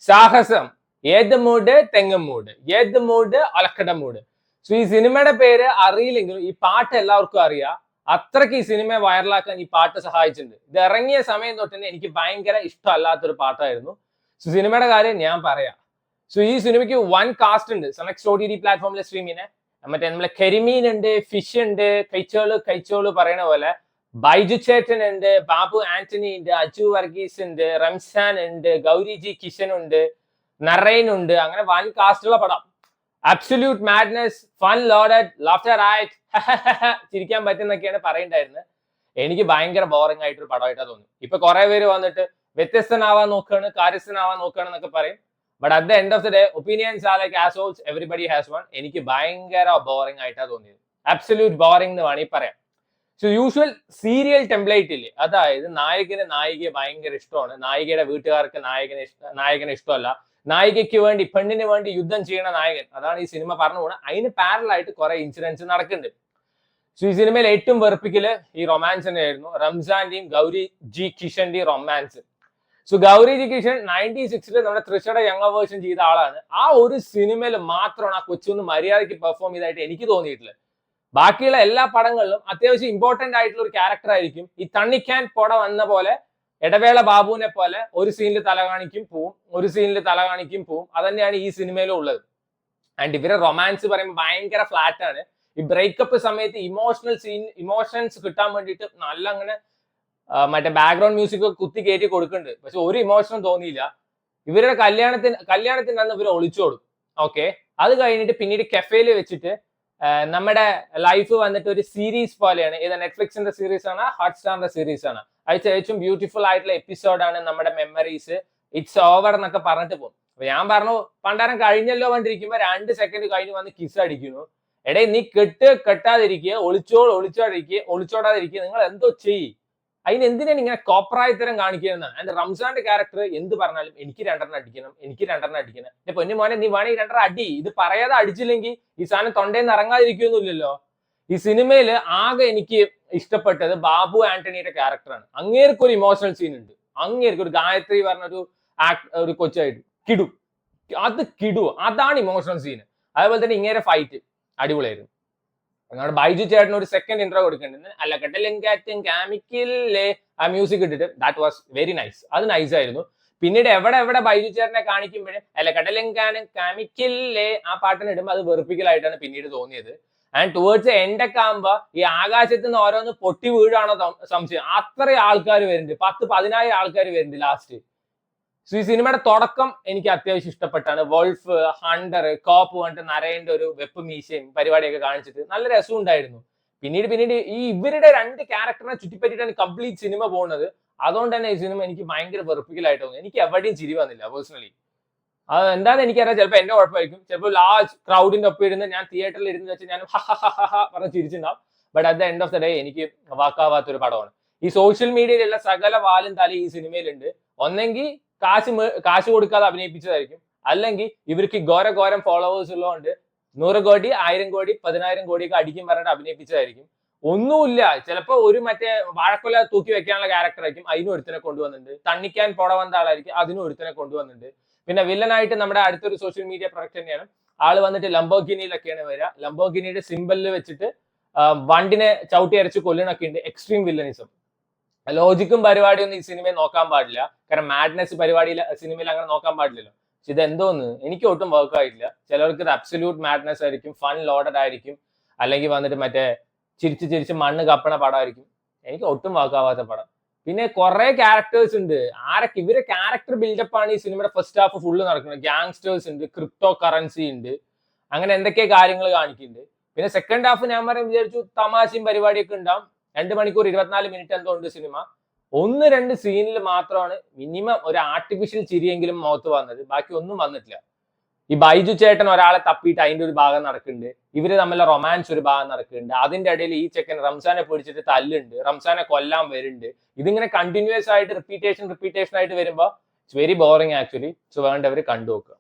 സാഹസം, ഏത് മൂഡ് തെങ്ങ് മൂഡ്, ഏത് മൂഡ് ഒലക്കട മൂഡ്. സോ ഈ സിനിമയുടെ പേര് അറിയില്ലെങ്കിലും ഈ പാട്ട് എല്ലാവർക്കും അറിയാം. അത്രയ്ക്ക് ഈ സിനിമയെ വൈറലാക്കാൻ ഈ പാട്ട് സഹായിച്ചിട്ടുണ്ട്. ഇത് ഇറങ്ങിയ സമയം തൊട്ട് തന്നെ എനിക്ക് ഭയങ്കര ഇഷ്ടമല്ലാത്തൊരു പാട്ടായിരുന്നു. സോ സിനിമയുടെ കാര്യം ഞാൻ പറയാം. സോ ഈ സിനിമയ്ക്ക് വൺ കാസ്റ്റ് ഉണ്ട്. സെലക്ട് OTT പ്ലാറ്റ്ഫോമിലെ സ്ട്രീമിനെ മറ്റേ നമ്മളെ കരിമീൻ ഉണ്ട്, ഫിഷ് ഉണ്ട്, കൈച്ചോള് കൈച്ചോള് പറയണ പോലെ ബൈജു ചേട്ടൻ ഉണ്ട്, ബാബു ആന്റണി ഉണ്ട്, അജു വർഗീസ് ഉണ്ട്, റംസാൻ ഉണ്ട്, ഗൗരി ജി കിഷൻ ഉണ്ട്, നറൈൻ ഉണ്ട്. അങ്ങനെ വൻ കാസ്റ്റുള്ള പടം. Absolute madness, fun loaded, laughter ആയിട്ട് ചിരിക്കാൻ പറ്റുന്നൊക്കെയാണ് പറയണ്ടായിരുന്നത്. എനിക്ക് ഭയങ്കര ബോറിംഗ് ആയിട്ടൊരു പടമായിട്ടാ തോന്നി. ഇപ്പൊ കുറെ പേര് വന്നിട്ട് വ്യത്യസ്തനാവാൻ നോക്കുകയാണ്, കാര്യസ്ഥനാവാൻ നോക്കുകയാണ് എന്നൊക്കെ പറയും. But at the end of the day opinions are like assholes, everybody has one. എനിക്ക് ഭയങ്കര ബോറിംഗ് ആയിട്ടാ തോന്നിയത്. അബ്സല്യൂട്ട് ബോറിംഗ് എന്ന് വേണമെങ്കിൽ പറയാം. സോ യൂഷ്വൽ സീരിയൽ ടെംപ്ലേറ്റ് ഇല്ലേ, അതായത് നായകന് നായികയെ ഭയങ്കര ഇഷ്ടമാണ്, നായികയുടെ വീട്ടുകാർക്ക് നായകനെ ഇഷ്ടമല്ല, നായികയ്ക്ക് വേണ്ടി പെണ്ണിന് വേണ്ടി യുദ്ധം ചെയ്യുന്ന നായകൻ, അതാണ് ഈ സിനിമ പറഞ്ഞു പോകുന്നത്. അതിന് പാരലായിട്ട് കുറെ ഇൻസിഡൻസ് നടക്കുന്നുണ്ട്. സോ ഈ സിനിമയിൽ ഏറ്റവും വെറുപ്പിക്കല് ഈ റൊമാൻസ് തന്നെയായിരുന്നു, റംസാന്റെയും ഗൗരി ജി കിഷന്റെയും romance. So Gouri G Kishan 96 നമ്മുടെ തൃശയുടെ യങ്ങർ വേർഷൻ ചെയ്ത ആളാണ്. ആ ഒരു സിനിമയിൽ മാത്രമാണ് ആ കൊച്ചൊന്ന് മര്യാദയ്ക്ക് പെർഫോം ചെയ്തതായിട്ട് എനിക്ക് തോന്നിയിട്ടുള്ളത്. ബാക്കിയുള്ള എല്ലാ പടങ്ങളിലും അത്യാവശ്യം ഇമ്പോർട്ടന്റ് ആയിട്ടുള്ള ഒരു ക്യാരക്ടർ ആയിരിക്കും. ഈ തണ്ണിക്കാൻ പൊട വന്ന പോലെ ഇടവേള ബാബുവിനെ പോലെ ഒരു സീനിൽ തല കാണിക്കും പോവും, ഒരു സീനിൽ തല കാണിക്കും പോവും. അതന്നെയാണ് ഈ സിനിമയിലും ഉള്ളത്. ആൻഡ് ഇവരെ റൊമാൻസ് പറയുമ്പോൾ ഭയങ്കര ഫ്ലാറ്റ് ആണ്. ഈ ബ്രേക്കപ്പ് സമയത്ത് ഇമോഷൻസ് കിട്ടാൻ വേണ്ടിയിട്ട് നല്ല അങ്ങനെ മറ്റേ ബാക്ക്ഗ്രൗണ്ട് മ്യൂസിക് കുത്തി കയറ്റി കൊടുക്കുന്നുണ്ട്. പക്ഷെ ഒരു ഇമോഷനും തോന്നിയില്ല. ഇവരുടെ കല്യാണത്തിന് അന്ന് ഇവർ ഒളിച്ചോടും. ഓക്കെ, അത് കഴിഞ്ഞിട്ട് പിന്നീട് കെഫേയിൽ വെച്ചിട്ട് നമ്മുടെ ലൈഫ് വന്നിട്ട് ഒരു സീരീസ് പോലെയാണ്. ഇത് നെറ്റ്ഫ്ലിക്സിന്റെ സീരീസ് ആണ്, ഹോട്ട്സ്റ്റാറിന്റെ സീരീസ് ആണ്. അത് ഏറ്റവും ബ്യൂട്ടിഫുൾ ആയിട്ടുള്ള എപ്പിസോഡാണ് നമ്മുടെ മെമ്മറീസ്, ഇറ്റ്സ് ഓവർ എന്നൊക്കെ പറഞ്ഞിട്ട് പോകും. അപ്പൊ ഞാൻ പറഞ്ഞു പണ്ടാരം കഴിഞ്ഞല്ലോ കണ്ടിരിക്കുമ്പോ 2 സെക്കൻഡ് കഴിഞ്ഞ് വന്ന് കിസ് അടിക്കുന്നു. എടേ നീ കെട്ടാതിരിക്കുക, ഒളിച്ചോടാതിരിക്കുക, നിങ്ങൾ എന്തോ ചെയ്യ്. അതിന് എന്തിനാണ് ഇങ്ങനെ കോപ്രായത്തരം കാണിക്കുന്നതാണ്. എന്റെ റംസാന്റെ ക്യാരക്ടർ എന്ത് പറഞ്ഞാലും എനിക്ക് 2 അടിക്കണം, എനിക്ക് 2 അടിക്കണം. എന്റെ പൊന്നു മോനെ നീ വേണേ 2 അടി, ഇത് പറയാതെ അടിച്ചില്ലെങ്കിൽ ഈ സാധനം തൊണ്ടേന്ന് ഇറങ്ങാതിരിക്കൊന്നുമില്ലല്ലോ. ഈ സിനിമയിൽ ആകെ എനിക്ക് ഇഷ്ടപ്പെട്ടത് ബാബു ആന്റണിയുടെ ക്യാരക്ടറാണ്. അങ്ങേർക്ക് ഒരു ഇമോഷണൽ സീൻ ഉണ്ട്. അങ്ങേർക്ക് ഒരു ഗായത്രി പറഞ്ഞൊരു ഒരു കൊച്ചായിട്ട് കിടു, അതാണ് ഇമോഷണൽ സീൻ. അതേപോലെ തന്നെ ഇങ്ങേരെ ഫൈറ്റ് അടിപൊളിയായിരുന്നു. നമ്മുടെ ബൈജു ചേട്ടന് ഒരു സെക്കൻഡ് ഇൻട്രോ കൊടുക്കേണ്ടത് അല്ല കെട്ടലില്ലേ ആ മ്യൂസിക് ഇട്ടിട്ട് ദാറ്റ് വാസ് വെരി നൈസ്. അത് നൈസ് ആയിരുന്നു. പിന്നീട് എവിടെ ബൈജു ചേട്ടനെ കാണിക്കുമ്പോഴും അല്ല കെട്ടലിങ്കാനും കാമിക്കില്ലേ ആ പാട്ടിന് ഇടുമ്പോൾ അത് വെറുപ്പിക്കലായിട്ടാണ് പിന്നീട് തോന്നിയത്. ആൻഡ് ടുവേർഡ്സ് എൻഡ് ഒക്കെ ആകുമ്പോ ഈ ആകാശത്ത് നിന്ന് ഓരോന്ന് പൊട്ടി വീഴാണോ സംശയം. അത്രയും ആൾക്കാർ വരുന്നുണ്ട്, 10-10,000 ആൾക്കാർ വരുന്നുണ്ട് ലാസ്റ്റ്. സോ ഈ സിനിമയുടെ തുടക്കം എനിക്ക് അത്യാവശ്യം ഇഷ്ടപ്പെട്ടാണ്. വോൾഫ്, ഹണ്ടർ, കോപ്പ് പറഞ്ഞിട്ട് നരേന്റെ ഒരു വെപ്പ് മീശയും പരിപാടിയൊക്കെ കാണിച്ചിട്ട് നല്ല രസം ഉണ്ടായിരുന്നു. പിന്നീട് ഈ ഇവരുടെ 2 ക്യാരക്ടറിനെ ചുറ്റിപ്പറ്റിയിട്ടാണ് കംപ്ലീറ്റ് സിനിമ പോകുന്നത്. അതുകൊണ്ട് തന്നെ ഈ സിനിമ എനിക്ക് ഭയങ്കര വെറുപ്പിക്കലായിട്ട് തോന്നി. എനിക്ക് എവിടെയും ചിരി വന്നില്ല പേഴ്സണലി. അത് എന്താണെന്ന് എനിക്കറിയാം. ചിലപ്പോൾ എന്റെ കുഴപ്പമായിരിക്കും, ചിലപ്പോൾ ലാർജ് ക്രൗഡിന്റെ ഒപ്പം ഇരുന്ന് ഞാൻ തിയേറ്ററിൽ ഇരുന്ന് വെച്ച് ഞാൻ പറഞ്ഞ് ചിരിച്ചിട്ടുണ്ടാവും. But at the end of the day എനിക്ക് വാക്കാവാത്തൊരു പടമാണ്. ഈ സോഷ്യൽ മീഡിയയിലുള്ള സകല വാലും തല ഈ സിനിമയിലുണ്ട്. ഒന്നെങ്കിൽ കാശ് കൊടുക്കാതെ അഭിനയിപ്പിച്ചതായിരിക്കും, അല്ലെങ്കിൽ ഇവർക്ക് ഘോരം ഫോളോവേഴ്സ് ഉള്ളതുകൊണ്ട് 100 കോടി 1000 കോടി 10,000 കോടിയൊക്കെ അടിക്കും പറഞ്ഞിട്ട് അഭിനയിപ്പിച്ചതായിരിക്കും. ഒന്നുമില്ല, ചിലപ്പോ ഒരു മറ്റേ വാഴക്കൊല തൂക്കി വെക്കാനുള്ള ക്യാരക്ടർ ആയിരിക്കും, അതിനും ഒരുത്തനെ കൊണ്ടുവന്നിട്ടുണ്ട്. തണ്ണിക്കാൻ പുട വന്ന ആളായിരിക്കും, അതിനും ഒരുത്തനെ കൊണ്ടുവന്നിട്ടുണ്ട്. പിന്നെ വില്ലനായിട്ട് നമ്മുടെ അടുത്തൊരു സോഷ്യൽ മീഡിയ പ്രൊഡക്റ്റ് തന്നെയാണ്. ആള് വന്നിട്ട് ലംബോഗിനിയിലൊക്കെയാണ് വരിക. ലംബോഗിനിയുടെ സിമ്പലിൽ വെച്ചിട്ട് വണ്ടിനെ ചവിട്ടി അരച്ച് കൊല്ലണൊക്കെ ഉണ്ട്. Extreme villainism. ലോജിക്കും പരിപാടിയൊന്നും ഈ സിനിമയിൽ നോക്കാൻ പാടില്ല. കാരണം മാഡ്നെസ് പരിപാടിയിൽ സിനിമയിൽ അങ്ങനെ നോക്കാൻ പാടില്ലല്ലോ. പക്ഷെ ഇത് എന്തോന്ന് എനിക്ക് ഒട്ടും വർക്ക് ആയിട്ടില്ല. ചിലർക്ക് ഇത് അബ്സല്യൂട്ട് മാഡ്നെസ് ആയിരിക്കും, ഫൺ ലോഡഡ് ആയിരിക്കും, അല്ലെങ്കിൽ വന്നിട്ട് മറ്റേ ചിരിച്ച് മണ്ണ് കപ്പണ പടമായിരിക്കും. എനിക്ക് ഒട്ടും വർക്ക് ആവാത്ത പടം. പിന്നെ കുറെ ക്യാരക്ടേഴ്സ് ഉണ്ട്. ഇവരെ ക്യാരക്ടർ ബിൽഡപ്പ് ആണ് ഈ സിനിമയുടെ ഫസ്റ്റ് ഹാഫ് ഫുള്ള് നടക്കുന്നത്. ഗ്യാങ്സ്റ്റേഴ്സ് ഉണ്ട്, ക്രിപ്റ്റോ കറൻസി ഉണ്ട്, അങ്ങനെ എന്തൊക്കെ കാര്യങ്ങൾ കാണിക്കുന്നുണ്ട്. പിന്നെ സെക്കൻഡ് ഹാഫ് ഞാൻ വിചാരിച്ചു തമാശയും പരിപാടിയൊക്കെ ഉണ്ടാവും. 2 മണിക്കൂർ 24 മിനിറ്റ് എന്തോ ഉണ്ട് സിനിമ. 1-2 സീനിൽ മാത്രമാണ് മിനിമം ഒരു ആർട്ടിഫിഷ്യൽ ചിരിയെങ്കിലും മുഖത്ത് വന്നത്. ബാക്കി ഒന്നും വന്നിട്ടില്ല. ഈ ബൈജു ചേട്ടൻ ഒരാളെ തപ്പിയിട്ട് അതിന്റെ ഒരു ഭാഗം നടക്കുന്നുണ്ട്. ഇവര് തമ്മിലുള്ള റൊമാൻസ് ഒരു ഭാഗം നടക്കുന്നുണ്ട്. അതിന്റെ ഇടയിൽ ഈ ചെക്കൻ റംസാനെ പിടിച്ചിട്ട് തല്ലുണ്ട്, റംസാനെ കൊല്ലാൻ വരുന്നുണ്ട്. ഇതിങ്ങനെ കണ്ടിന്യൂസ് ആയിട്ട് റിപ്പീറ്റേഷൻ ആയിട്ട് വരുമ്പോൾ it's very boring actually. So വേണ്ടവർ കണ്ടു നോക്കുക.